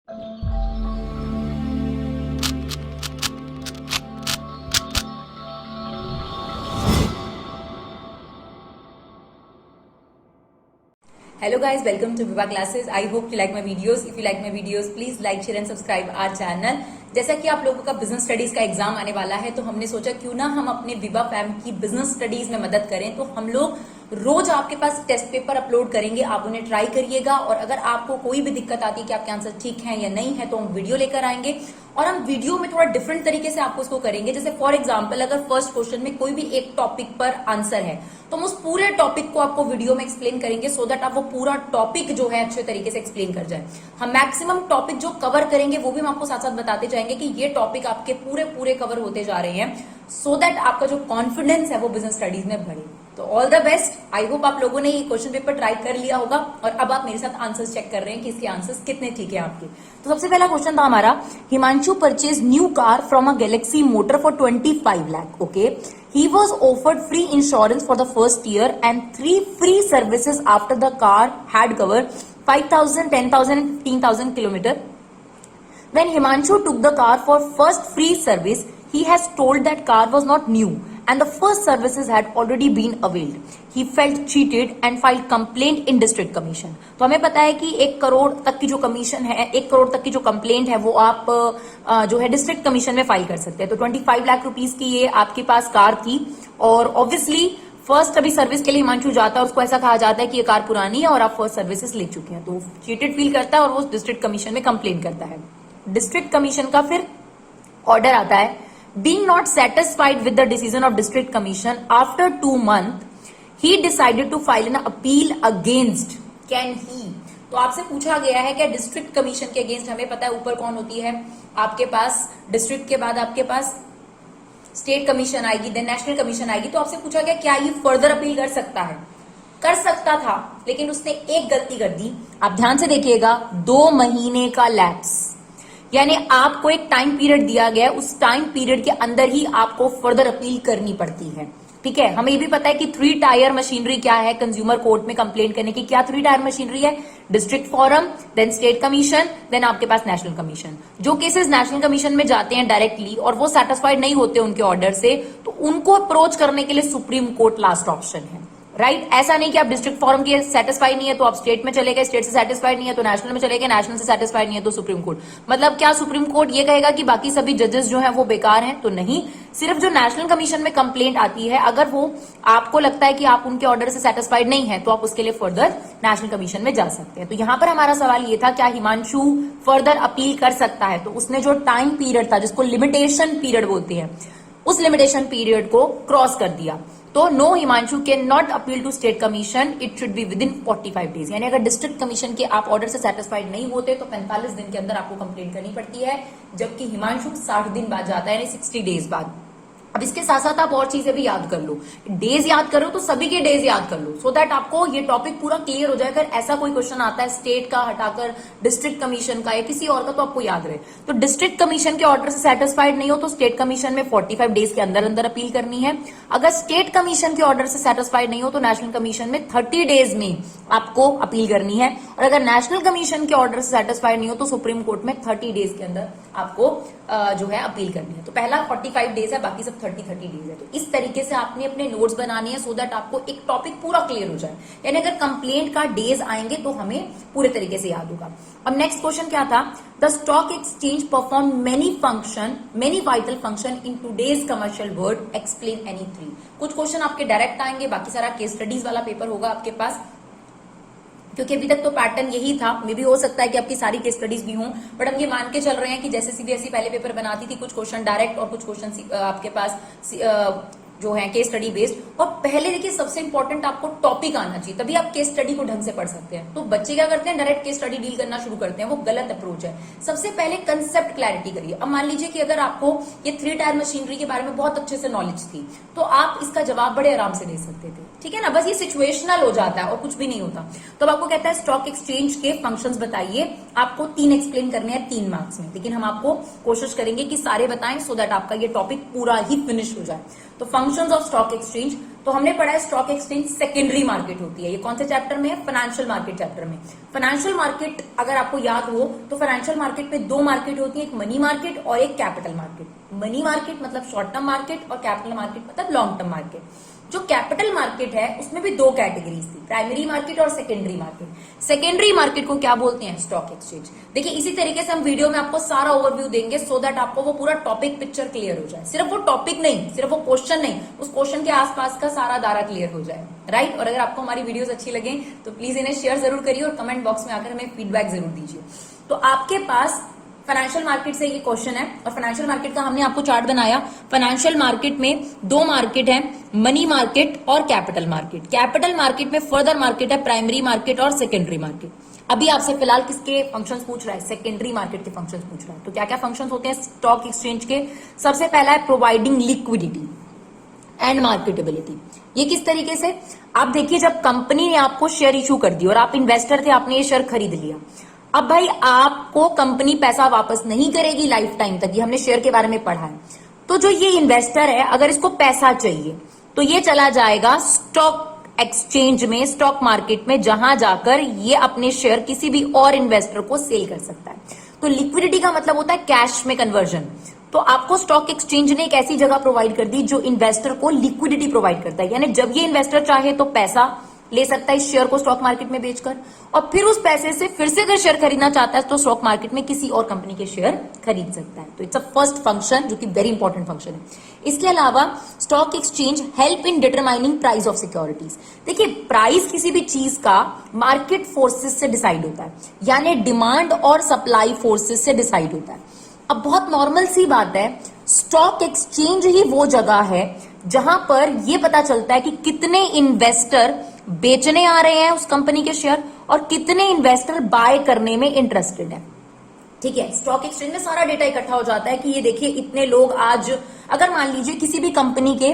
Hello guys, welcome to Viva Classes. I hope you like my videos. If you like my videos, please like, share and subscribe our channel. जैसा कि आप लोगों का business studies का exam आने वाला है, तो हमने सोचा क्यों ना हम अपने विवा फैम की बिजनेस स्टडीज में मदद करें। तो हम लोग रोज आपके पास टेस्ट पेपर अपलोड करेंगे, आप उन्हें ट्राई करिएगा और अगर आपको कोई भी दिक्कत आती है कि आपके आंसर ठीक है या नहीं है, तो हम वीडियो लेकर आएंगे और हम वीडियो में थोड़ा डिफरेंट तरीके से आपको इसको करेंगे। जैसे फॉर एग्जाम्पल, अगर फर्स्ट क्वेश्चन में कोई भी एक टॉपिक पर आंसर है, तो हम उस पूरे टॉपिक को आपको वीडियो में एक्सप्लेन करेंगे सो दैट आप वो पूरा टॉपिक जो है अच्छे तरीके से एक्सप्लेन कर जाए। हम मैक्सिमम टॉपिक जो कवर करेंगे वो भी हम आपको साथ साथ बताते जाएंगे कि ये टॉपिक आपके पूरे पूरे कवर होते जा रहे हैं, सो दैट आपका जो कॉन्फिडेंस है वो बिजनेस स्टडीज में बढ़े। तो all the best. I hope आप लोगों ने ये क्वेश्चन पेपर ट्राई कर लिया होगा और अब आप मेरे साथ आंसर्स चेक कर रहे हैं कि इसके आंसर्स कितने ठीक है आपके। तो सबसे पहला क्वेश्चन था हमारा, Himanshu purchase new car from a Galaxy motor for 25 lakh. Okay, he was offered free insurance for the first year and 3 free services after the car had covered 5,000, 10,000 and 15,000 kilometer. When Himanshu took the car for first free service, he has told that car was not new and the first services had already been availed. He felt cheated and filed complaint in district commission. तो हमें पता है कि 1 करोड़ तक की जो commission है, 1 करोड़ तक की जो कंप्लेंट है वो आप जो है डिस्ट्रिक्ट कमीशन में फाइल कर सकते हैं। तो 25 लाख रुपीस की ये आपके पास कार थी और ऑब्वियसली फर्स्ट अभी सर्विस के लिए हिमांशु जाता है, उसको ऐसा कहा जाता है कि ये कार पुरानी है और आप फर्स्ट सर्विसेज ले चुके हैं, तो चीटेड फील करता है और वो डिस्ट्रिक्ट कमीशन में कंप्लेन करता है। डिस्ट्रिक्ट कमीशन का फिर ऑर्डर आता है, being not satisfied with the decision of district commission after 2 months he decided to file an appeal against can he। तो आपसे पूछा गया है क्या डिस्ट्रिक्ट कमीशन के अगेंस्ट, हमें पता है ऊपर कौन होती है आपके पास, डिस्ट्रिक्ट के बाद आपके पास स्टेट कमीशन आएगी, देन नेशनल कमीशन आएगी। तो आपसे पूछा गया क्या ये फर्दर अपील कर सकता है। कर सकता था, लेकिन उसने एक गलती कर दी। आप ध्यान से देखिएगा, 2 महीने का लैप्स, यानी आपको एक टाइम पीरियड दिया गया है, उस टाइम पीरियड के अंदर ही आपको फर्दर अपील करनी पड़ती है। ठीक है, हमें ये भी पता है कि 3 टायर मशीनरी क्या है कंज्यूमर कोर्ट में कंप्लेंट करने की। क्या 3 टायर मशीनरी है? District forum, then state commission, then आपके पास नेशनल कमीशन। जो केसेस नेशनल कमीशन में जाते हैं डायरेक्टली और वो सेटिस्फाइड नहीं होते उनके ऑर्डर से, तो उनको अप्रोच करने के लिए सुप्रीम कोर्ट लास्ट ऑप्शन है। राइट, ऐसा नहीं कि आप डिस्ट्रिक्ट फॉरम के सेटिस्फाइड नहीं है तो आप स्टेट में चले गए, स्टेट से सेटिस्फाइड नहीं है तो नेशनल में चले गए, नेशनल से सेटिस्फाइड नहीं है तो सुप्रीम कोर्ट। मतलब क्या सुप्रीम कोर्ट ये कहेगा कि बाकी सभी जजेस जो हैं वो बेकार हैं? तो नहीं, सिर्फ जो नेशनल कमीशन में कंप्लेंट आती है, अगर वो आपको लगता है कि आप उनके ऑर्डर से सेटिस्फाइड नहीं है तो आप उसके लिए फर्दर नेशनल कमीशन में जा सकते हैं। तो यहां पर हमारा सवाल ये था, क्या हिमांशु फर्दर अपील कर सकता है? तो उसने जो टाइम पीरियड था, जिसको लिमिटेशन पीरियड बोलते हैं, उस लिमिटेशन पीरियड को क्रॉस कर दिया। तो no, Himanshu can not appeal to state commission, it should be within 45 days. यानी अगर डिस्ट्रिक्ट कमीशन के आप ऑर्डर से सेटिस्फाइड नहीं होते तो 45 दिन के अंदर आपको कंप्लेंट करनी पड़ती है, जबकि हिमांशु 60 दिन बाद जाता है, यानी 60 डेज बाद। अब इसके साथ साथ आप और चीजें भी याद कर लो, डेज याद करो तो सभी के डेज याद कर लो, सो दैट आपको ये टॉपिक पूरा क्लियर हो जाए। अगर ऐसा कोई क्वेश्चन आता है स्टेट का हटाकर डिस्ट्रिक्ट कमीशन का या किसी और का, तो आपको याद रहे। तो डिस्ट्रिक्ट कमीशन के ऑर्डर से सेटिस्फाइड नहीं हो तो स्टेट कमीशन में 45 डेज के अंदर अंदर अपील करनी है। अगर स्टेट कमीशन के ऑर्डर से सेटिस्फाइड नहीं हो तो नेशनल कमीशन में 30 डेज में आपको अपील करनी है, और अगर नेशनल कमीशन के ऑर्डर से सेटिस्फाइड नहीं हो तो सुप्रीम कोर्ट में 30 डेज के अंदर आपको जो है अपील करनी है। तो पहला 45 डेज है, बाकी सब 30 डेज है। तो इस तरीके से आपने अपने नोट्स बनाने हैं सो दैट आपको एक टॉपिक पूरा क्लियर हो जाए। यानी अगर कंप्लेंट का डेज आएंगे तो हमें पूरे तरीके से याद होगा। अब नेक्स्ट क्वेश्चन क्या था, the stock exchange perform many vital function in today's commercial world, explain any 3। कुछ क्वेश्चन आपके डायरेक्ट आएंगे, बाकी सारा केस स्टडीज वाला पेपर होगा आपके पास, क्योंकि अभी तक तो पैटर्न यही था। मे भी हो सकता है कि आपकी सारी केस स्टडीज भी हों, बट हम ये मान के चल रहे हैं कि जैसे सीबीएसई पहले पेपर बनाती थी, कुछ क्वेश्चन डायरेक्ट और कुछ क्वेश्चन आपके पास जो है केस स्टडी बेस्ड। और पहले देखिए सबसे इंपॉर्टेंट आपको टॉपिक आना चाहिए, तभी आप केस स्टडी को ढंग से पढ़ सकते हैं। तो बच्चे क्या करते हैं, डायरेक्ट केस स्टडी डील करना शुरू करते हैं, वो गलत अप्रोच है। सबसे पहले कंसेप्ट क्लैरिटी करिए। अब मान लीजिए कि अगर आपको ये 3 टायर मशीनरी के बारे में बहुत अच्छे से नॉलेज थी तो आप इसका जवाब बड़े आराम से दे सकते थे, ठीक है ना। बस ये सिचुएशनल हो जाता है और कुछ भी नहीं होता। तो अब आपको कहता है स्टॉक एक्सचेंज के फंक्शंस बताइए, आपको 3 एक्सप्लेन करने हैं 3 मार्क्स में, लेकिन हम आपको कोशिश करेंगे कि सारे बताएं सो दैट आपका ये टॉपिक पूरा ही फिनिश हो जाए। तो फंक्शंस ऑफ स्टॉक एक्सचेंज, तो हमने पढ़ा है स्टॉक एक्सचेंज सेकेंडरी मार्केट होती है। ये कौन से चैप्टर में है? फाइनेंशियल मार्केट चैप्टर में। फाइनेंशियल मार्केट अगर आपको याद हो तो फाइनेंशियल मार्केट में दो मार्केट होती है, एक मनी मार्केट और एक कैपिटल मार्केट। मनी मार्केट मतलब शॉर्ट टर्म मार्केट और कैपिटल मार्केट मतलब लॉन्ग टर्म मार्केट। जो कैपिटल मार्केट है उसमें भी दो कैटेगरीज थी, प्राइमरी मार्केट और सेकेंडरी मार्केट। सेकेंडरी मार्केट को क्या बोलते हैं? Stock exchange. देखिए इसी तरीके से हम वीडियो में आपको सारा ओवरव्यू देंगे सो दैट आपको वो पूरा टॉपिक पिक्चर क्लियर हो जाए। सिर्फ वो टॉपिक नहीं, सिर्फ वो क्वेश्चन नहीं, उस क्वेश्चन के आसपास का सारा दायरा क्लियर हो जाए, राइट। और अगर आपको हमारी वीडियोस अच्छी लगे तो प्लीज इन्हें शेयर जरूर करिए और कमेंट बॉक्स में आकर हमें फीडबैक जरूर दीजिए। तो आपके पास फाइनेंशियल मार्केट से ये क्वेश्चन है और फाइनेंशियल मार्केट का हमने आपको चार्ट बनाया। फाइनेंशियल मार्केट में दो मार्केट है, मनी मार्केट और कैपिटल मार्केट। कैपिटल मार्केट में फर्दर मार्केट है प्राइमरी मार्केट और सेकेंडरी मार्केट। अभी आपसे फिलहाल किसके फंक्शंस पूछ रहा है? सेकेंडरी मार्केट के फंक्शंस पूछ रहा है। तो क्या क्या फंक्शंस होते हैं स्टॉक एक्सचेंज के? सबसे पहला है प्रोवाइडिंग लिक्विडिटी एंड मार्केटेबिलिटी। ये किस तरीके से? आप देखिए जब कंपनी ने आपको शेयर इशू कर दी और आप इन्वेस्टर थे, आपने ये शेयर खरीद लिया, अब भाई आपको कंपनी पैसा वापस नहीं करेगी लाइफ टाइम तक, ये हमने शेयर के बारे में पढ़ा है। तो जो ये इन्वेस्टर है अगर इसको पैसा चाहिए तो ये चला जाएगा स्टॉक एक्सचेंज में, स्टॉक मार्केट में, जहां जाकर ये अपने शेयर किसी भी और इन्वेस्टर को सेल कर सकता है। तो लिक्विडिटी का मतलब होता है कैश में कन्वर्जन। तो आपको स्टॉक एक्सचेंज ने एक ऐसी जगह प्रोवाइड कर दी जो इन्वेस्टर को लिक्विडिटी प्रोवाइड करता है, यानी जब ये इन्वेस्टर चाहे तो पैसा ले सकता है इस शेयर को स्टॉक मार्केट में बेचकर, और फिर उस पैसे से फिर से अगर शेयर खरीदना चाहता है तो स्टॉक मार्केट में किसी और कंपनी के शेयर खरीद सकता है। तो इट्स अ फर्स्ट फंक्शन जो कि वेरी इंपॉर्टेंट फंक्शन है। इसके अलावा stock exchange help in determining price of securities. देखिए प्राइस किसी भी चीज का मार्केट फोर्सेस से डिसाइड होता है, यानी डिमांड और सप्लाई फोर्सेस से डिसाइड होता है। अब बहुत नॉर्मल सी बात है, स्टॉक एक्सचेंज ही वो जगह है जहां पर यह पता चलता है कि कितने इन्वेस्टर बेचने आ रहे हैं उस कंपनी के शेयर और कितने इन्वेस्टर बाय करने में इंटरेस्टेड है। ठीक है, स्टॉक एक्सचेंज में सारा डेटा इकट्ठा हो जाता है कि ये देखिए इतने लोग आज, अगर मान लीजिए किसी भी कंपनी के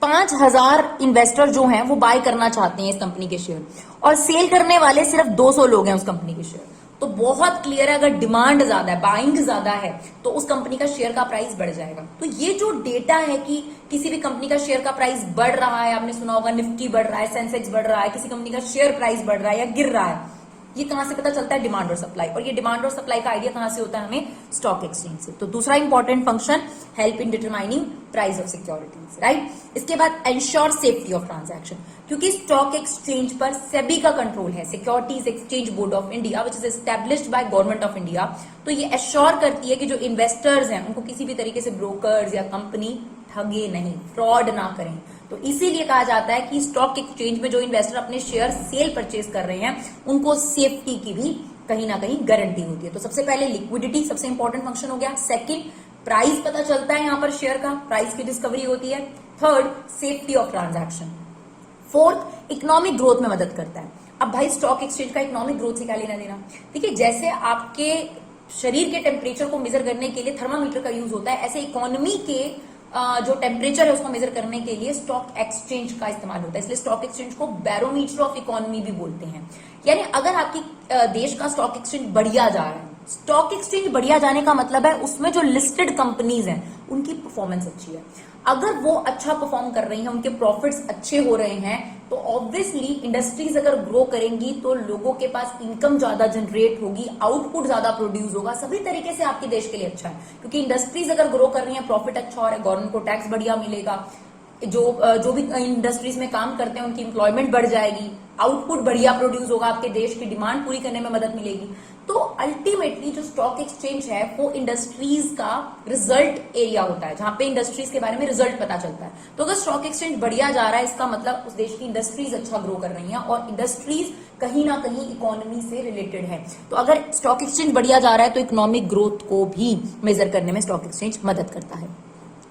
5000 इन्वेस्टर जो हैं वो बाय करना चाहते हैं इस कंपनी के शेयर और सेल करने वाले सिर्फ 200 लोग हैं उस कंपनी के शेयर, तो बहुत क्लियर है अगर डिमांड ज्यादा है, बाइंग ज्यादा है, तो उस कंपनी का शेयर का प्राइस बढ़ जाएगा। तो ये जो डेटा है कि किसी भी कंपनी का शेयर का प्राइस बढ़ रहा है, आपने सुना होगा निफ्टी बढ़ रहा है, सेंसेक्स बढ़ रहा है, किसी कंपनी का शेयर प्राइस बढ़ रहा है या गिर रहा है, ये कहां से पता चलता है? डिमांड और सप्लाई। और ये डिमांड और सप्लाई का आइडिया कहां से होता है? हमें स्टॉक एक्सचेंज से। तो दूसरा important function help in determining price of securities, right. इसके बाद एंश्योर सेफ्टी ऑफ ट्रांजैक्शन, क्योंकि स्टॉक एक्सचेंज पर सेबी का कंट्रोल है, securities exchange board of India, which is established by government of India. तो ये एश्योर करती है कि जो इन्वेस्टर्स हैं उनको किसी भी तरीके से ब्रोकर्स या कंपनी ठगे नहीं, फ्रॉड ना करें। तो इसीलिए कहा जाता है कि स्टॉक एक्सचेंज में जो इन्वेस्टर अपने शेयर सेल परचेज कर रहे हैं उनको सेफ्टी की भी कहीं ना कहीं गारंटी होती है। तो सबसे पहले लिक्विडिटी सबसे इंपॉर्टेंट फंक्शन हो गया। सेकंड, प्राइस पता चलता है यहां पर शेयर का, प्राइस की डिस्कवरी होती है। Third, safety of transaction. Fourth, economic growth में मदद करता है। अब भाई स्टॉक एक्सचेंज का इकोनॉमिक ग्रोथ से क्या लेना देना? देखिए जैसे आपके शरीर के टेम्परेचर को मेजर करने के लिए थर्मामीटर का यूज होता है, ऐसे इकोनॉमी के जो टेम्परेचर है उसको मेजर करने के लिए स्टॉक एक्सचेंज का इस्तेमाल होता है। इसलिए स्टॉक एक्सचेंज को बैरोमीटर ऑफ इकोनॉमी भी बोलते हैं। यानी अगर आपकी देश का स्टॉक एक्सचेंज बढ़िया जा रहा है, स्टॉक एक्सचेंज बढ़िया जाने का मतलब है उसमें जो लिस्टेड कंपनीज हैं उनकी परफॉर्मेंस अच्छी है। अगर वो अच्छा परफॉर्म कर रही हैं, उनके प्रॉफिट्स अच्छे हो रहे हैं, तो ऑब्वियसली इंडस्ट्रीज अगर ग्रो करेंगी तो लोगों के पास इनकम ज्यादा जनरेट होगी, आउटपुट ज्यादा प्रोड्यूस होगा, सभी तरीके से आपके देश के लिए अच्छा है। क्योंकि इंडस्ट्रीज अगर ग्रो कर रही हैं, प्रॉफिट अच्छा हो रहा है, गवर्नमेंट को टैक्स बढ़िया मिलेगा, जो भी इंडस्ट्रीज में काम करते हैं उनकी एम्प्लॉयमेंट बढ़ जाएगी, आउटपुट बढ़िया प्रोड्यूस होगा, आपके देश की डिमांड पूरी करने में मदद मिलेगी। तो अल्टीमेटली जो स्टॉक एक्सचेंज है वो इंडस्ट्रीज का रिजल्ट एरिया होता है, जहां पे इंडस्ट्रीज के बारे में रिजल्ट पता चलता है। तो अगर स्टॉक एक्सचेंज बढ़िया जा रहा है, इसका मतलब उस देश की इंडस्ट्रीज अच्छा ग्रो कर रही हैं और इंडस्ट्रीज कहीं ना कहीं इकोनॉमी से रिलेटेड है। तो अगर स्टॉक एक्सचेंज बढ़िया जा रहा है तो इकोनॉमिक ग्रोथ को भी मेजर करने में स्टॉक एक्सचेंज मदद करता है।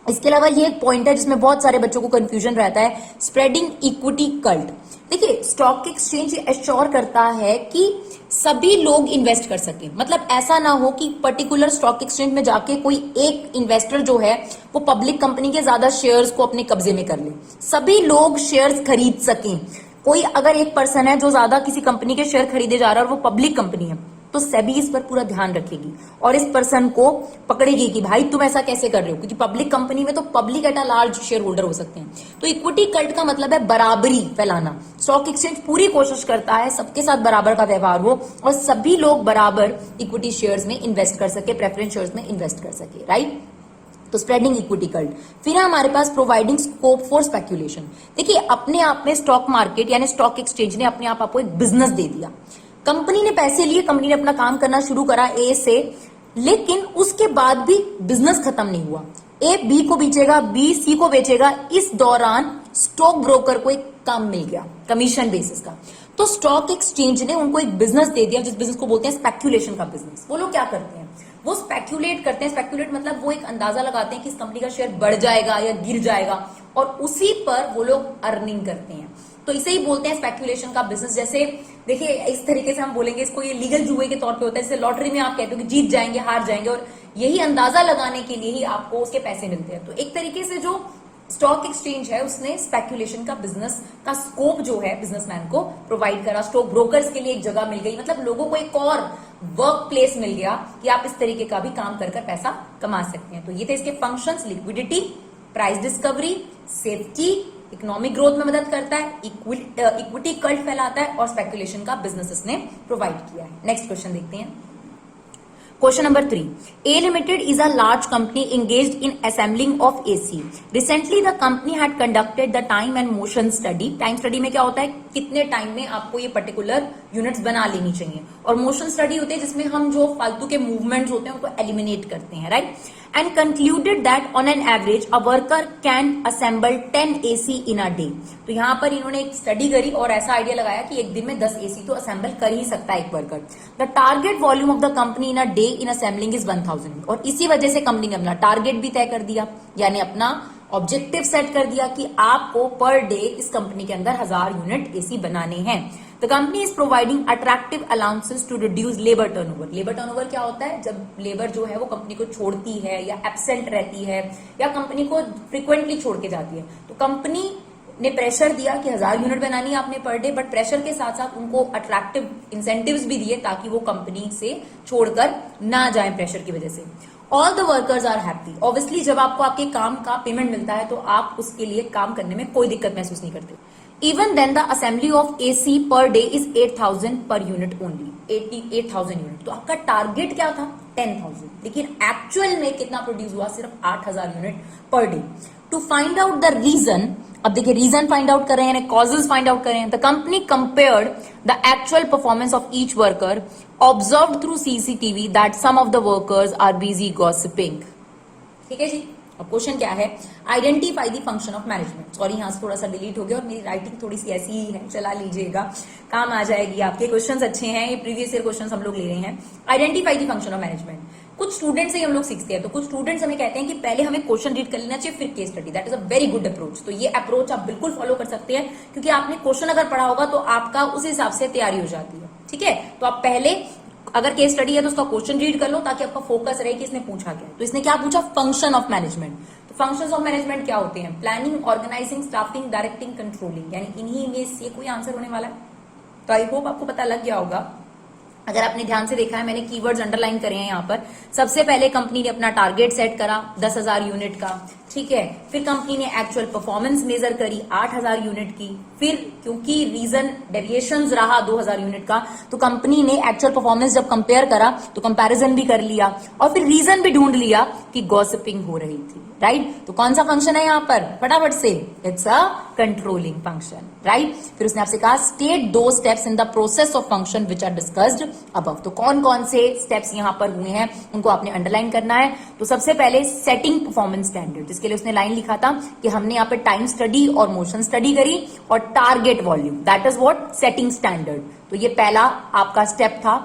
इसके अलावा ये एक पॉइंट है जिसमें बहुत सारे बच्चों को कंफ्यूजन रहता है, स्प्रेडिंग इक्विटी कल्ट। देखिए स्टॉक एक्सचेंज एश्योर करता है कि सभी लोग इन्वेस्ट कर सकें, मतलब ऐसा ना हो कि पर्टिकुलर स्टॉक एक्सचेंज में जाके कोई एक इन्वेस्टर जो है वो पब्लिक कंपनी के ज्यादा शेयर्स को अपने कब्जे में कर ले, सभी लोग शेयर्स खरीद सकें। कोई अगर एक पर्सन है जो ज्यादा किसी कंपनी के शेयर खरीदे जा रहा है और वो पब्लिक कंपनी है, तो तो सेबी इस पर पूरा ध्यान रखेगी और इस पर्सन को पकड़ेगी कि भाई तुम ऐसा कैसे कर रहे हो, क्योंकि पब्लिक कंपनी में तो public at a large share holder हो सकते हैं। तो इक्विटी कल्ट का मतलब है बराबरी फैलाना। स्टॉक एक्सचेंज पूरी कोशिश करता है सबके साथ बराबर का व्यवहार हो और सभी लोग बराबर इक्विटी शेयर्स में इन्वेस्ट कर सके, प्रेफरेंस शेयर्स में इन्वेस्ट कर सके, राइट। तो स्प्रेडिंग इक्विटी कल्ट। फिर है हमारे पास प्रोवाइडिंग स्कोप फॉर स्पेक्यूलेशन। देखिए अपने आप में स्टॉक मार्केट यानी स्टॉक एक्सचेंज ने अपने आप आपको एक बिजनेस दे दिया। कंपनी ने पैसे लिए, कंपनी ने अपना काम करना शुरू करा ए से, लेकिन उसके बाद भी बिजनेस खत्म नहीं हुआ। ए बी को बेचेगा, बी सी को बेचेगा, इस दौरान स्टॉक ब्रोकर को एक काम मिल गया कमीशन बेसिस का। तो स्टॉक एक्सचेंज ने उनको एक बिजनेस दे दिया जिस बिजनेस को बोलते हैं स्पेक्यूलेशन का बिजनेस। वो लोग क्या करते हैं, वो स्पेक्यूलेट करते हैं। स्पेक्यूलेट मतलब वो एक अंदाजा लगाते हैं कि इस कंपनी का शेयर बढ़ जाएगा या गिर जाएगा और उसी पर वो लोग अर्निंग करते हैं। तो इसे ही बोलते हैं स्पेक्यूलेशन का बिजनेस। जैसे देखिए इस तरीके से हम बोलेंगे इसको, ये लीगल जुए के तौर पे होता है। जैसे लॉटरी में आप कहते हो कि जीत जाएंगे, हार जाएंगे, और यही अंदाजा लगाने के लिए ही आपको उसके पैसे मिलते हैं। तो एक तरीके से जो स्टॉक एक्सचेंज है उसने स्पेक्यूलेशन का बिजनेस का स्कोप जो है बिजनेसमैन को प्रोवाइड करा। स्टॉक ब्रोकर्स के लिए एक जगह मिल गई, मतलब लोगों को एक और वर्क प्लेस मिल गया कि आप इस तरीके का भी काम कर पैसा कमा सकते हैं। तो ये थे इसके functions, liquidity, price discovery, safety, economic growth में मदद करता है, इक्विटी कल्ट फैलाता है और स्पेक्यूलेशन का बिजनेस इसने प्रोवाइड किया है। नेक्स्ट क्वेश्चन देखते हैं। Question number 3. A Limited is a large company engaged in assembling of AC. Recently, the company had conducted the time and motion study. Time study में क्या होता है, कितने टाइम में आपको ये पर्टिकुलर यूनिट्स बना लेनी चाहिए, और मोशन स्टडी होते हैं जिसमें हम जो फालतू के मूवमेंट्स होते हैं उनको एलिमिनेट करते हैं, right. And concluded that on an average a worker can assemble 10 AC in a day. तो यहाँ पर इन्होंने एक स्टडी करी और ऐसा आइडिया लगाया कि एक दिन में 10 AC तो असेंबल कर ही सकता है एक worker. The target volume of the company in a day in assembling is 1000। और इसी वजह से कंपनी ने अपना टारगेट भी तय कर दिया, यानी अपना ऑब्जेक्टिव सेट कर दिया कि आपको पर डे इस कंपनी के अंदर 1000 यूनिट AC बनाने हैं। The company is providing attractive allowances to reduce labour turnover. Labour turnover क्या होता है, जब लेबर जो है वो कंपनी को छोड़ती है या एब्सेंट रहती है या कंपनी को फ्रिक्वेंटली छोड़ के जाती है। तो कंपनी ने प्रेशर दिया कि 1000 यूनिट बनानी है आपने पर डे, बट प्रेशर के साथ साथ उनको अट्रैक्टिव इंसेंटिव्स भी दिए ताकि वो कंपनी से छोड़कर ना जाए प्रेशर की वजह से। All the workers are happy. Obviously जब आपको आपके काम का पेमेंट मिलता है तो आप उसके लिए काम करने में कोई दिक्कत महसूस नहीं करते। Even then the assembly of AC per day is 8000 per unit only. 88,000 unit. तो आपका टारगेट क्या था 10,000, लेकिन एक्चुअल में कितना प्रोड्यूस हुआ, सिर्फ 8000 unit per day. To find out the reason, अब देखिए रीजन फाइंड आउट कर रहे हैं, कॉजेज फाइंड आउट कर रहे हैं। The company compared the actual performance of each worker, observe through CCTV that some of the workers are busy gossiping. ठीक है जी। अब क्वेश्चन क्या है, identify the function of management. Sorry यहाँ से थोड़ा सा डिलीट हो गया और मेरी राइटिंग थोड़ी सी ऐसी ही है, चला लीजिएगा, काम आ जाएगी आपके। क्वेश्चंस अच्छे हैं, ये प्रीवियस ईयर क्वेश्चंस हम लोग ले रहे हैं। Identify the function of management. कुछ स्टूडेंट्स से हम लोग सीखते हैं, तो कुछ स्टूडेंट्स हमें कहते हैं कि पहले हमें क्वेश्चन रीड कर लेना चाहिए फिर case study. That is a very good approach. तो ये अप्रोच आप बिल्कुल फॉलो कर सकते हैं, क्योंकि आपने क्वेश्चन अगर पढ़ा होगा तो आपका उस हिसाब से तैयारी हो जाती है। ठीक है, तो आप पहले अगर केस स्टडी है तो उसका क्वेश्चन रीड कर लो ताकि आपका फोकस रहे कि इसने पूछा क्या। तो इसने क्या पूछा, फंक्शन ऑफ मैनेजमेंट। तो फंक्शंस ऑफ मैनेजमेंट क्या होते हैं, planning, organising, staffing, directing, controlling, यानी इन्हीं में से कोई आंसर होने वाला है। तो आई होप आपको पता लग गया होगा। अगर आपने ध्यान से देखा है, मैंने कीवर्ड्स अंडरलाइन करे हैं यहाँ पर। सबसे पहले कंपनी ने अपना टारगेट सेट करा 10,000 यूनिट का, ठीक है। फिर कंपनी ने एक्चुअल परफॉर्मेंस मेजर करी 8,000 यूनिट की। फिर क्योंकि रीजन डेविएशंस रहा 2,000 यूनिट का, तो कंपनी ने एक्चुअल परफॉर्मेंस जब कंपेयर करा तो कंपैरिजन भी कर लिया और फिर रीजन भी ढूंढ लिया कि गॉसिपिंग हो रही थी, राइट। तो कौन सा फंक्शन है यहाँ पर, फटाफट से, it's a controlling function, right. फिर उसने आपसे कहा स्टेट दो steps in the process of function which are discussed above. तो कौन कौन से स्टेप्स यहाँ पर हुए हैं उनको आपने अंडरलाइन करना है। तो सबसे पहले सेटिंग परफॉर्मेंस स्टैंडर्ड, जिसके लिए उसने लाइन लिखा था कि हमने यहाँ पे टाइम स्टडी और मोशन स्टडी करी और target volume, that is what setting standard. तो ये पहला आपका स्टेप था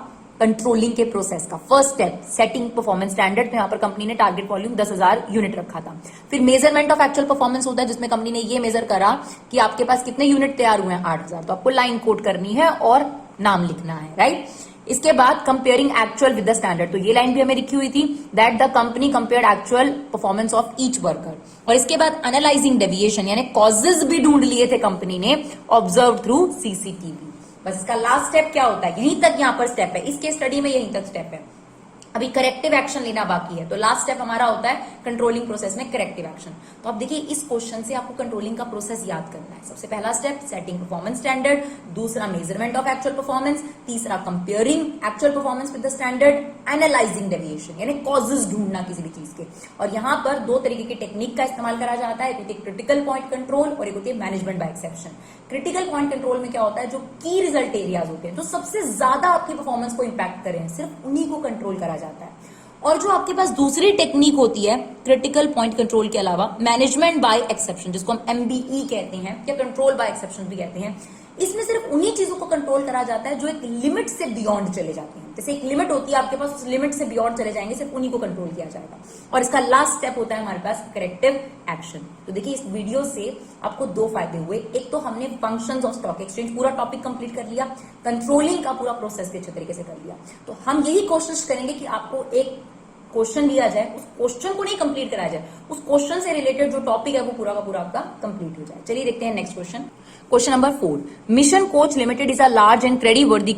कंट्रोलिंग के प्रोसेस का, first step setting performance standard. तो यहाँ पर कंपनी ने टारगेट वॉल्यूम 10,000 यूनिट रखा था। फिर मेजरमेंट ऑफ एक्चुअल परफॉर्मेंस होता है, जिसमें कंपनी ने ये मेजर करा कि आपके पास कितने यूनिट तैयार हुए हैं, 8,000। तो आपको लाइन कोड करनी है और नाम लिखना है, राइट। इसके बाद comparing actual with the standard, तो ये लाइन भी हमें लिखी हुई थी, that the company compared actual performance of each worker. और इसके बाद एनालाइजिंग डेविएशन, यानी कॉजेज भी ढूंढ लिए थे कंपनी ने, ऑब्जर्व थ्रू CCTV। बस इसका लास्ट स्टेप क्या होता है, यहीं तक यहाँ पर स्टेप है, इस केस स्टडी में यहीं तक स्टेप है, अभी करेक्टिव एक्शन लेना बाकी है। तो लास्ट स्टेप हमारा होता है कंट्रोलिंग प्रोसेस में करेक्टिव एक्शन। तो अब देखिए इस क्वेश्चन से आपको कंट्रोलिंग का प्रोसेस याद करना है। सबसे पहला स्टेप सेटिंग परफॉर्मेंस स्टैंडर्ड, दूसरा मेजरमेंट ऑफ एक्चुअल परफॉर्मेंस, तीसरा comparing actual performance with the standard, analysing deviation यानी कॉजेज ढूंढना किसी भी चीज के। और यहाँ पर दो तरीके की टेक्निक का इस्तेमाल करा जाता है, एक होती है क्रिटिकल पॉइंट कंट्रोल और एक होती है management by exception. Critical point control में क्या होता है, जो की रिजल्ट एरियाज होते हैं, जो सबसे ज्यादा आपकी परफॉर्मेंस को इंपैक्ट करें, सिर्फ उन्हीं को कंट्रोल करा जाता है। और जो आपके पास दूसरी टेक्निक होती है क्रिटिकल पॉइंट कंट्रोल के अलावा मैनेजमेंट बाय एक्सेप्शन, जिसको हम MBE कहते हैं या कंट्रोल बाय एक्सेप्शन भी कहते हैं, इसमें सिर्फ उन्हीं चीजों को कंट्रोल करा जाता है जो एक लिमिट से बियॉन्ड चले जाती हैं। जैसे एक लिमिट होती है आपके पास, उस लिमिट से बियॉन्ड चले जाएंगे, सिर्फ उन्हीं को कंट्रोल किया जाएगा। और इसका लास्ट स्टेप होता है हमारे पास करेक्टिव एक्शन। तो देखिए इस वीडियो से आपको दो फायदे हुए, एक तो हमने फंक्शंस ऑफ स्टॉक एक्सचेंज पूरा टॉपिक कंप्लीट कर लिया, कंट्रोलिंग का पूरा प्रोसेस भी अच्छे तरीके से कर लिया। तो हम यही कोशिश करेंगे कि आपको एक क्वेश्चन दिया जाए, उस क्वेश्चन को नहीं कंप्लीट कराया जाए, उस क्वेश्चन से रिलेटेड जो टॉपिक है वो पूरा का पूरा आपका कंप्लीट हो जाए। चलिए देखते हैं next question. Question number 4, Mission Coach Limited is a large and creditworthy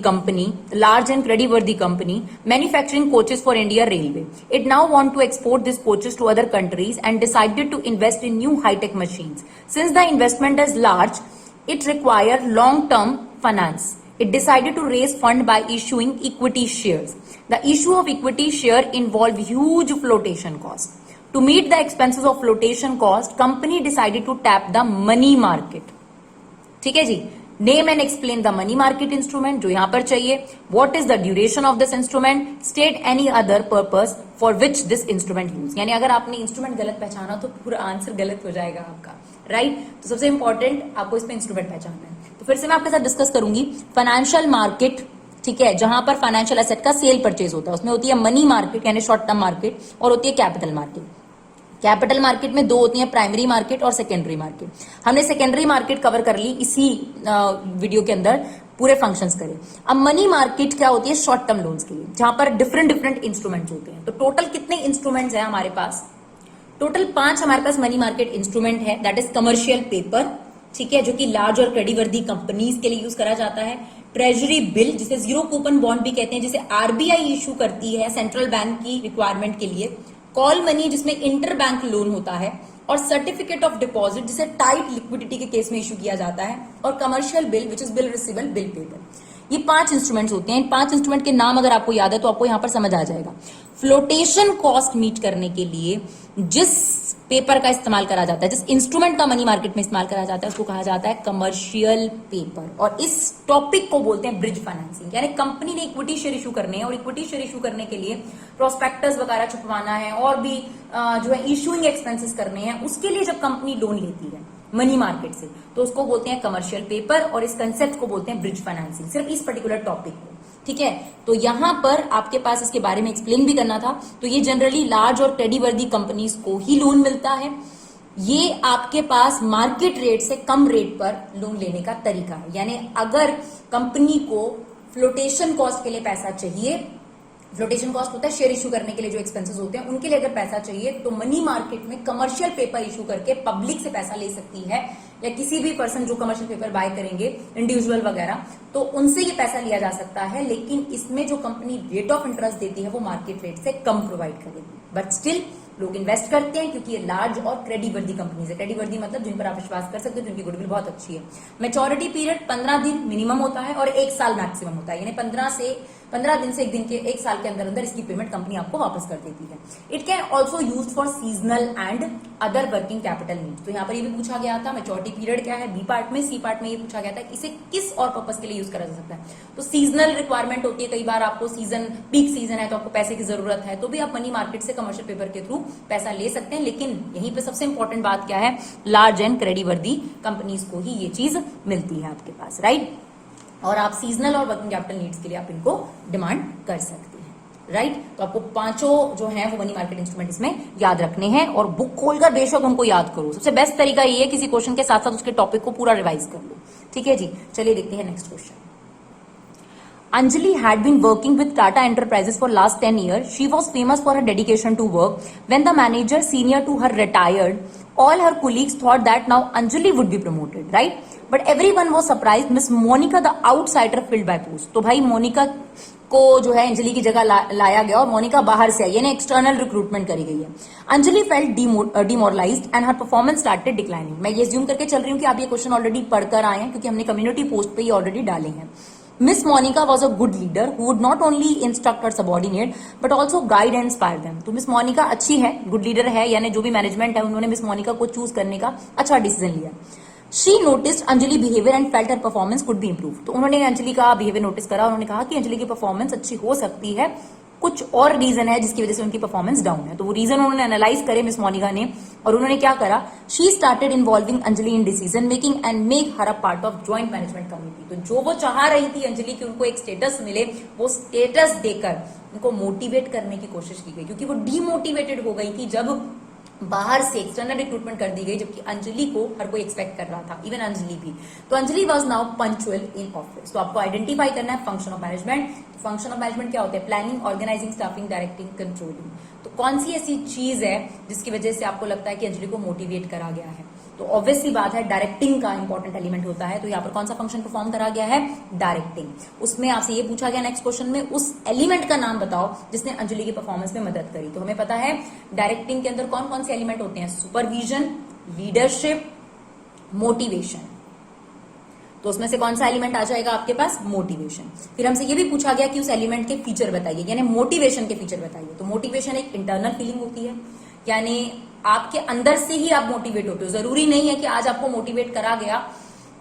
company manufacturing coaches for India railway. It now want to export these coaches to other countries and decided to invest in new high-tech machines. Since the investment is large, it require long-term finance. It decided to raise fund by issuing equity shares. The issue of equity share involved huge flotation cost. To meet the expenses of flotation cost, company decided to tap the money market. ठीक है जी, name and explain the money market instrument जो यहां पर चाहिए, what is the duration of this instrument, state any other purpose for which this instrument use. यानी अगर आपने इंस्ट्रूमेंट गलत पहचाना तो पूरा आंसर गलत हो जाएगा आपका, राइट। तो सबसे इंपॉर्टेंट आपको इसमें इंस्ट्रूमेंट पहचानना है। तो फिर से मैं आपके साथ डिस्कस करूंगी फाइनेंशियल मार्केट, ठीक है, जहां पर फाइनेंशियल एसेट का सेल परचेज होता है, उसमें होती है मनी मार्केट यानी शॉर्ट टर्म मार्केट और होती है कैपिटल मार्केट। कैपिटल मार्केट में दो होती है, प्राइमरी मार्केट और सेकेंडरी मार्केट। हमने सेकेंडरी मार्केट कवर कर ली इसी वीडियो के अंदर, पूरे फंक्शंस करें। अब मनी मार्केट क्या होती है, शॉर्ट टर्म लोन्स के लिए, जहां पर डिफरेंट इंस्ट्रूमेंट्स होते हैं। तो टोटल कितने इंस्ट्रूमेंट्स हैं हमारे पास, टोटल 5 हमारे पास मनी मार्केट इंस्ट्रूमेंट है। दैट इज कमर्शियल पेपर, ठीक है, जो कि लार्ज और क्रेडिटवर्दी कंपनीज के लिए यूज करा जाता है। ट्रेजरी बिल, जिसे जीरो कूपन बॉन्ड भी कहते हैं, जिसे आरबीआई इशू करती है सेंट्रल बैंक की रिक्वायरमेंट के लिए। कॉल मनी, जिसमें इंटर बैंक लोन होता है। और सर्टिफिकेट ऑफ डिपॉजिट, जिसे टाइट लिक्विडिटी के केस में इशू किया जाता है। और commercial bill, which is bill receivable, bill payable. ये 5 इंस्ट्रूमेंट्स होते हैं। इन 5 इंस्ट्रूमेंट के नाम अगर आपको याद है तो आपको यहां पर समझ आ जाएगा। फ्लोटेशन कॉस्ट मीट करने के लिए जिस पेपर का इस्तेमाल करा जाता है, जिस इंस्ट्रूमेंट का मनी मार्केट में इस्तेमाल करा जाता है, उसको कहा जाता है कमर्शियल पेपर। और इस टॉपिक को बोलते हैं ब्रिज फाइनेंसिंग। यानी कंपनी ने इक्विटी शेयर इशू करने हैं और इक्विटी शेयर इशू करने के लिए प्रोस्पेक्टस वगैरह छुपवाना है और भी जो है इशूइंग एक्सपेंसेस करने हैं, उसके लिए जब कंपनी लोन लेती है मनी मार्केट से, तो उसको बोलते हैं कमर्शियल पेपर और इस कंसेप्ट को बोलते हैं ब्रिज फाइनेंसिंग, सिर्फ इस पर्टिकुलर टॉपिक को, ठीक है। तो यहां पर आपके पास इसके बारे में एक्सप्लेन भी करना था। तो ये जनरली लार्ज और क्रेडिटवर्दी कंपनीज को ही लोन मिलता है। ये आपके पास मार्केट रेट से कम रेट पर लोन लेने का तरीका है। यानी अगर कंपनी को फ्लोटेशन कॉस्ट के लिए पैसा चाहिए, फ्लोटेशन कॉस्ट होता है शेयर इशू करने के लिए जो एक्सपेंसेस होते हैं, उनके लिए अगर पैसा चाहिए तो मनी मार्केट में कमर्शियल पेपर इशू करके पब्लिक से पैसा ले सकती है, या किसी भी पर्सन जो कमर्शियल पेपर बाय करेंगे, इंडिविजुअल वगैरह, तो उनसे ये पैसा लिया जा सकता है। लेकिन इसमें जो कंपनी रेट ऑफ इंटरेस्ट देती है वो मार्केट रेट से कम प्रोवाइड करेगी, बट स्टिल लोग इन्वेस्ट करते हैं क्योंकि ये लार्ज और क्रेडिटवर्दी कंपनीज है। क्रेडिटवर्दी मतलब जिन पर आप विश्वास कर सकते हो, जिनकी गुडविल बहुत अच्छी है। मैच्योरिटी पीरियड 15 दिन मिनिमम होता है और 1 साल मैक्सिमम होता है। यानी 15 दिन से एक साल के अंदर इसकी पेमेंट कंपनी आपको वापस कर देती है। It can also use for seasonal and other working capital needs. तो यहाँ पर ये भी पूछा गया था मैच्योरिटी पीरियड क्या है, बी पार्ट में। सी पार्ट में ये पूछा गया था इसे किस और पर्पस के लिए यूज करा जा सकता है। तो सीजनल रिक्वायरमेंट होती है, कई बार आपको सीजन पीक सीजन है तो आपको पैसे की जरूरत है, तो भी आप मनी मार्केट से कमर्शियल पेपर के थ्रू पैसा ले सकते हैं। लेकिन यहीं पे सबसे इंपॉर्टेंट बात क्या है, लार्ज एंड क्रेडिटवर्दी कंपनीज को ही ये चीज मिलती है आपके पास, राइट। और आप सीजनल और वर्किंग कैपिटल नीड्स के लिए आप इनको डिमांड कर सकते हैं, राइट। तो आपको 5 जो है वो मनी मार्केट इंस्ट्रूमेंट इसमें याद रखने हैं और बुक खोलकर बेशक उनको याद करो। सबसे बेस्ट तरीका ये है किसी क्वेश्चन के साथ साथ उसके टॉपिक को पूरा रिवाइज कर लो, ठीक है जी। चलिए देखते हैं next question. Anjali had been working with Tata Enterprises for last 10 years. She was famous for her dedication to work. When the manager senior to her retired, All her colleagues thought that now Anjali would be promoted, right? But everyone was surprised. Miss Monica, the outsider, filled by post. तो भाई मोनिका को जो है अंजलि की जगह लाया गया और मोनिका बाहर से आई, यानी एक्सटर्नल रिक्रूटमेंट करी गई है. Anjali felt demoralised and her performance started declining. मैं ये ज्यूम करके चल रही हूँ कि आप ये क्वेश्चन ऑलरेडी पढ़कर आए हैं क्योंकि हमने कम्युनिटी पोस्ट पे ये ऑलरेडी डाले हैं. Miss Monica was a good leader who would not only instruct her subordinate but also guide and inspire them. तो मिस मोनिका अच्छी है, गुड लीडर है, यानी जो भी मैनेजमेंट है उन्होंने मिस मोनिका को चूज करने का अच्छा डिसीजन लिया. She noticed Anjali behavior and felt her performance could be improved. तो उन्होंने अंजलि का बिहेवियर नोटिस करा, उन्होंने कहा कि अंजलि की परफॉर्मेंस अच्छी हो सकती है, कुछ और रीजन है जिसकी वजह से उनकी परफॉर्मेंस डाउन है. तो वो रीजन उन्होंने एनालाइज करे मिस मोनिका ने और उन्होंने क्या करा, she started involving Anjali in decision making and make her a part of joint management committee. तो जो वो चाह रही थी अंजलि की उनको एक स्टेटस मिले, वो स्टेटस देकर उनको मोटिवेट करने की कोशिश की गई क्योंकि वो डीमोटिवेटेड हो गई थी जब बाहर से एक्सटर्नल रिक्रूटमेंट कर दी गई, जबकि अंजलि को हर कोई एक्सपेक्ट कर रहा था, इवन अंजलि भी. तो Anjali was now punctual in office. तो आपको आइडेंटिफाई करना है function of management. Function of management क्या होता है? Planning, organising, staffing, directing, controlling. तो कौन सी ऐसी चीज है जिसकी वजह से आपको लगता है कि अंजलि को मोटिवेट करा गया है? तो ऑब्वियस सी बात है, डायरेक्टिंग का इंपॉर्टेंट एलिमेंट होता है. तो यहाँ पर कौन सा फंक्शन परफॉर्म करा गया है? डायरेक्टिंग. उसमें आपसे ये पूछा गया नेक्स्ट क्वेश्चन में, उस एलिमेंट का नाम बताओ जिसने अंजलि की परफॉर्मेंस में मदद करी. तो हमें पता है डायरेक्टिंग के अंदर कौन कौन से एलिमेंट होते हैं? Supervision, leadership, motivation. तो उसमें से कौन सा एलिमेंट आ जाएगा आपके पास? मोटिवेशन. फिर हमसे ये भी पूछा गया कि उस एलिमेंट के फीचर बताइए, यानी मोटिवेशन के फीचर बताइए. तो मोटिवेशन एक इंटरनल फीलिंग होती है, यानी आपके अंदर से ही आप मोटिवेट होते हो. जरूरी नहीं है कि आज आपको मोटिवेट करा गया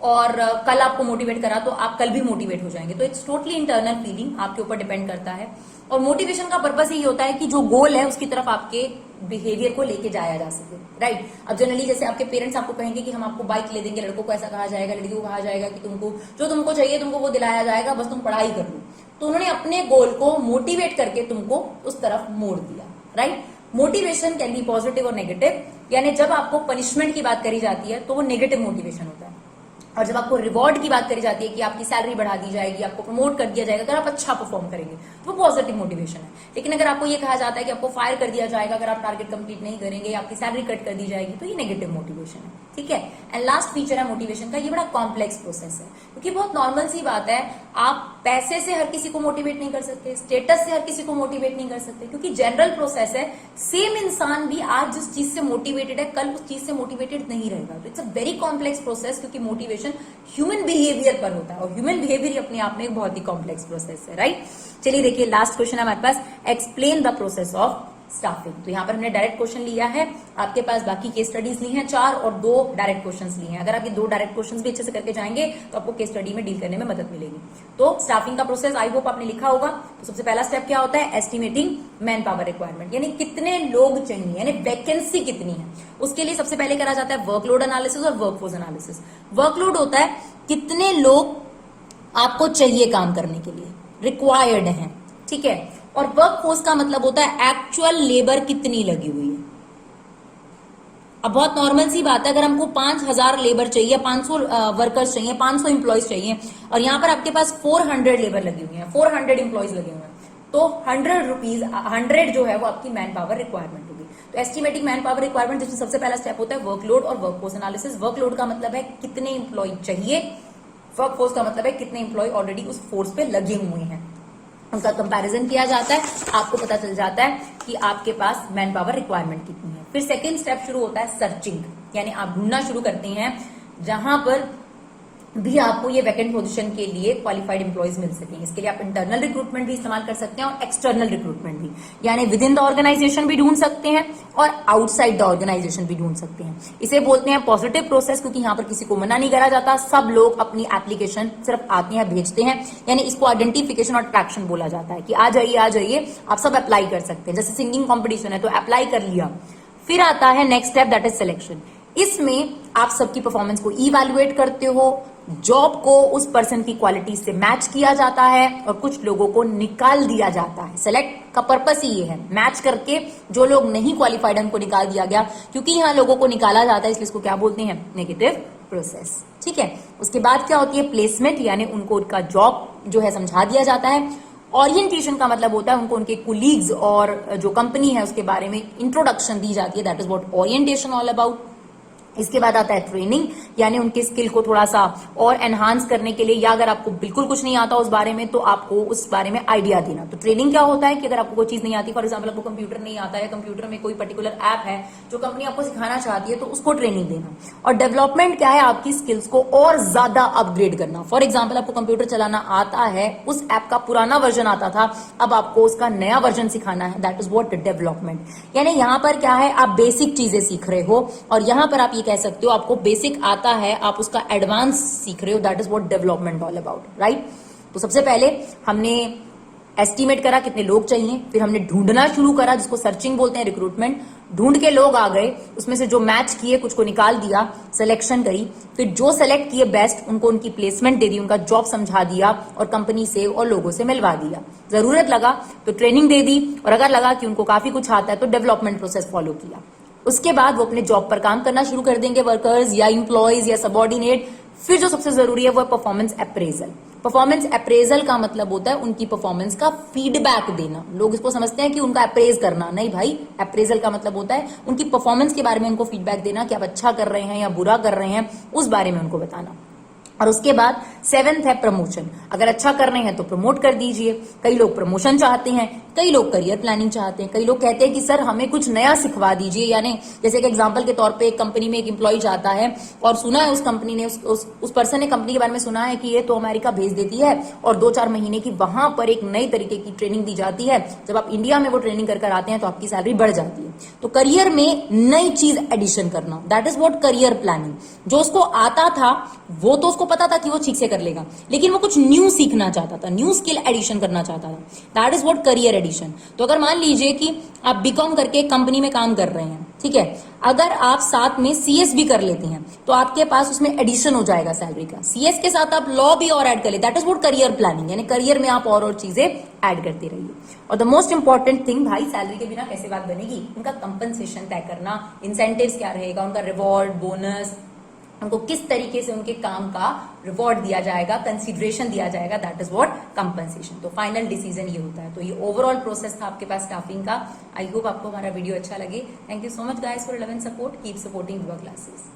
और कल आपको मोटिवेट करा तो आप कल भी मोटिवेट हो जाएंगे. तो इट्स टोटली इंटरनल फीलिंग, आपके ऊपर डिपेंड करता है. और मोटिवेशन का पर्पस यही होता है कि जो गोल है उसकी तरफ आपके बिहेवियर को लेके जाया जा सके, राइट. अब जनरली जैसे आपके पेरेंट्स आपको कहेंगे कि हम आपको बाइक ले देंगे, लड़कों को ऐसा कहा जाएगा, लड़की को कहा जाएगा कि तुमको जो तुमको चाहिए तुमको वो दिलाया जाएगा, बस तुम पढ़ाई कर लो. तो उन्होंने अपने गोल को मोटिवेट करके तुमको उस तरफ मोड़ दिया, right. Motivation can be positive और नेगेटिव, यानी जब आपको पनिशमेंट की बात करी जाती है तो वो नेगेटिव मोटिवेशन होता है, और जब आपको रिवॉर्ड की बात करी जाती है कि आपकी सैलरी बढ़ा दी जाएगी, आपको प्रमोट कर दिया जाएगा अगर आप अच्छा परफॉर्म करेंगे, तो वो पॉजिटिव मोटिवेशन है. लेकिन अगर आपको ये कहा जाता है कि आपको फायर कर दिया जाएगा अगर आप टारगेट कंप्लीट नहीं करेंगे, आपकी सैलरी कट कर दी जाएगी, तो ये नेगेटिव मोटिवेशन है. ठीक है. एंड लास्ट फीचर है मोटिवेशन का, ये बड़ा कॉम्प्लेक्स प्रोसेस है क्योंकि बहुत नॉर्मल सी बात है, आप पैसे से हर किसी को मोटिवेट नहीं कर सकते, स्टेटस से हर किसी को मोटिवेट नहीं कर सकते, क्योंकि जनरल प्रोसेस है. सेम इंसान भी आज जिस चीज से मोटिवेटेड है कल उस चीज से मोटिवेटेड नहीं रहेगा. तो it's a very complex process क्योंकि मोटिवेशन ह्यूमन बिहेवियर पर होता है और ह्यूमन बिहेवियर अपने आप में एक बहुत ही कॉम्प्लेक्स प्रोसेस है, राइट. चलिए देखिए लास्ट क्वेश्चन है हमारे पास, explain the process of staffing. तो यहाँ पर हमने डायरेक्ट क्वेश्चन लिया है, आपके पास बाकी केस स्टडीज ली हैं 4 और 2 डायरेक्ट क्वेश्चंस लिए हैं. अगर आप ये 2 डायरेक्ट क्वेश्चंस भी अच्छे से करके जाएंगे तो आपको केस स्टडी में डील करने में मदद मिलेगी. तो स्टाफिंग का प्रोसेस आई होप आपने लिखा होगा. तो सबसे पहला स्टेप क्या होता है? एस्टिमेटिंग मैन पावर रिक्वायरमेंट, यानी कितने लोग चाहिए, यानी वैकेंसी कितनी है. उसके लिए सबसे पहले करा जाता है वर्कलोड एनालिसिस और वर्कफोर्स एनालिसिस. वर्कलोड होता है कितने लोग आपको चाहिए काम करने के लिए, रिक्वायर्ड है, ठीक है. और वर्कफोर्स का मतलब होता है एक्चुअल लेबर कितनी लगी हुई है. अब बहुत नॉर्मल सी बात है, अगर हमको 5000 लेबर चाहिए, 500 वर्कर्स चाहिए, 500 इंप्लॉयज चाहिए और यहां पर आपके पास 400 लेबर लगी हुई है, 400 इंप्लॉयज लगे हुए हैं, तो 100 रुपीज 100 जो है वो आपकी मैन पावर रिक्वायरमेंट होगी. तो एस्टिमेटिंग मैन पावर रिक्वायरमेंट जिसमें सबसे पहला स्टेप होता है वर्कलोड और वर्कफोर्स एनालिसिस. वर्कलोड का मतलब है कितने इंप्लॉय चाहिए, वर्कफोर्स का मतलब है कितने इंप्लॉय ऑलरेडी उस फोर्स पे लगे हुए हैं, उनका कंपैरिजन किया जाता है, आपको पता चल जाता है कि आपके पास मैन पावर रिक्वायरमेंट कितनी है. फिर सेकंड स्टेप शुरू होता है सर्चिंग, यानी आप ढूंढना शुरू करते हैं जहां पर भी आपको ये वैकेंट पोजीशन के लिए क्वालिफाइड एम्प्लॉयज मिल सके. इसके लिए आप इंटरनल रिक्रूटमेंट भी इस्तेमाल कर सकते हैं और एक्सटर्नल रिक्रूटमेंट भी, यानी विद इन द ऑर्गेनाइजेशन भी ढूंढ सकते हैं और आउटसाइड द ऑर्गेनाइजेशन भी ढूंढ सकते हैं. इसे बोलते हैं पॉजिटिव प्रोसेस, क्योंकि यहाँ पर किसी को मना नहीं करा जाता, सब लोग अपनी एप्लीकेशन सिर्फ आते हैं भेजते हैं, यानी इसको आइडेंटिफिकेशन और अट्रैक्शन बोला जाता है कि आ जाइए आप सब अप्लाई कर सकते हैं. जैसे सिंगिंग कॉम्पिटिशन है तो अप्लाई कर लिया. फिर आता है next step, that is selection. इसमें आप सबकी परफॉर्मेंस को इवैल्यूएट करते हो, जॉब को उस पर्सन की क्वालिटी से मैच किया जाता है और कुछ लोगों को निकाल दिया जाता है. सेलेक्ट का पर्पस ही ये है, मैच करके जो लोग नहीं क्वालिफाइड उनको निकाल दिया गया. क्योंकि यहाँ लोगों को निकाला जाता है इसलिए इसको क्या बोलते हैं? Negative process. ठीक है. उसके बाद क्या होती है? प्लेसमेंट, यानी उनको उनका जॉब जो है समझा दिया जाता है. ओरिएंटेशन का मतलब होता है उनको उनके कुलीग्स और जो कंपनी है उसके बारे में इंट्रोडक्शन दी जाती है. That is what orientation all about. इसके बाद आता है ट्रेनिंग, यानी उनके स्किल को थोड़ा सा और एनहांस करने के लिए, या अगर आपको बिल्कुल कुछ नहीं आता उस बारे में तो आपको उस बारे में आइडिया देना। तो ट्रेनिंग क्या होता है कि अगर आपको कोई चीज नहीं आती, फॉर एग्जांपल आपको कंप्यूटर नहीं आता है, कंप्यूटर में कोई पर्टिकुलर ऐप है जो कंपनी आपको सिखाना चाहती है, तो उसको ट्रेनिंग देना। और डेवलपमेंट क्या है, आपकी स्किल्स को और ज्यादा अपग्रेड करना। फॉर एग्जाम्पल आपको कंप्यूटर चलाना आता है, उस ऐप का पुराना वर्जन आता था, अब आपको उसका नया वर्जन सिखाना है, दैट इज व्हाट डेवलपमेंट। यानी यहां पर क्या है, आप बेसिक चीजें सीख रहे हो, और यहां पर आप ये कह सकते हो आपको बेसिक आता है, आप उसका एडवांस सीख रहे हो, that is what development all about, right. तो सबसे पहले हमने एस्टिमेट करा कितने लोग चाहिए, फिर हमने ढूंढना शुरू करा, जिसको सर्चिंग बोलते हैं, रिक्रूटमेंट। ढूंढ के लोग आ गए, उसमें से जो मैच किए कुछ को निकाल दिया, सिलेक्शन करी, फिर जो सेलेक्ट किए बेस्ट उनको उनकी प्लेसमेंट दे दी, उनका जॉब समझा दिया और कंपनी से और लोगों से मिलवा दिया। जरूरत लगा तो ट्रेनिंग दे दी, और अगर लगा कि उनको काफी कुछ आता है तो डेवलपमेंट प्रोसेस फॉलो किया। उसके बाद वो अपने जॉब पर काम करना शुरू कर देंगे, वर्कर्स या इंप्लॉयज या सबऑर्डिनेट। फिर जो सबसे जरूरी है वो है परफॉर्मेंस अप्रेजल। परफॉर्मेंस अप्रेजल का मतलब होता है उनकी परफॉर्मेंस का फीडबैक देना। लोग इसको समझते हैं कि उनका अप्रेज करना, नहीं भाई, अप्रेजल का मतलब होता है उनकी परफॉर्मेंस के बारे में उनको फीडबैक देना कि आप अच्छा कर रहे हैं या बुरा कर रहे हैं, उस बारे में उनको बताना। और उसके बाद 7th है प्रमोशन। अगर अच्छा कर रहे हैं तो प्रमोट कर दीजिए। कई लोग प्रमोशन चाहते हैं, कई लोग करियर प्लानिंग चाहते हैं, कई लोग कहते हैं कि सर हमें कुछ नया सिखवा दीजिए। यानी जैसे एक एग्जांपल के तौर पे एक कंपनी में एक एम्प्लॉय जाता है और सुना है उस कंपनी ने उस पर्सन ने कंपनी के बारे में सुना है कि ये तो अमेरिका भेज देती है और 2-4 महीने की वहां पर एक नई तरीके की ट्रेनिंग दी जाती है। जब आप इंडिया में वो ट्रेनिंग कर आते हैं तो आपकी सैलरी बढ़ जाती है। तो करियर में नई चीज एडिशन करना, that is what career planning. जो उसको आता था वो तो उसको पता था कि वो ठीक से कर लेगा, लेकिन वो कुछ न्यू सीखना चाहता था, न्यू स्किल एडिशन करना चाहता था, that is what career addition. तो अगर मान लीजिए कि आप बीकॉम करके कंपनी में काम कर रहे हैं, ठीक है, अगर आप साथ में सीएस भी कर लेते हैं तो आपके पास उसमें एडिशन हो जाएगा सैलरी का। सीएस के साथ आप लॉ भी और ऐड कर ले, that is what career planning. यानी करियर में आप और चीजें ऐड करते रहिए। और द मोस्ट इंपॉर्टेंट थिंग, भाई सैलरी के बिना कैसे बात बनेगी, उनका कंपनसेशन तय करना, इंसेंटिव्स क्या रहेगा, उनका रिवॉर्ड, बोनस, उनको किस तरीके से उनके काम का रिवॉर्ड दिया जाएगा, कंसीडरेशन दिया जाएगा, दैट इज व्हाट कंपनसेशन। तो फाइनल डिसीजन ये होता है। तो ये ओवरऑल प्रोसेस था आपके पास स्टाफिंग का। आई होप आपको हमारा वीडियो अच्छा लगे। Thank you so much guys for love and support. Keep supporting विवा क्लासेस।